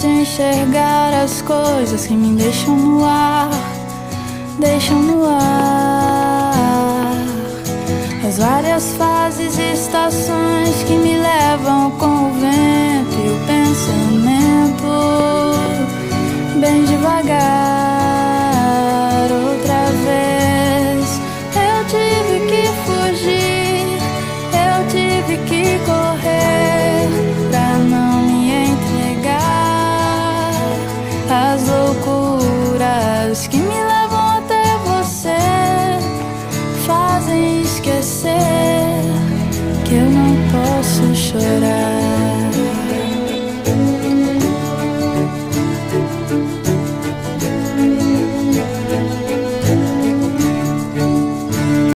de enxergar as coisas que me deixam no ar, deixam no ar. As várias fases e estações que me levam com o vento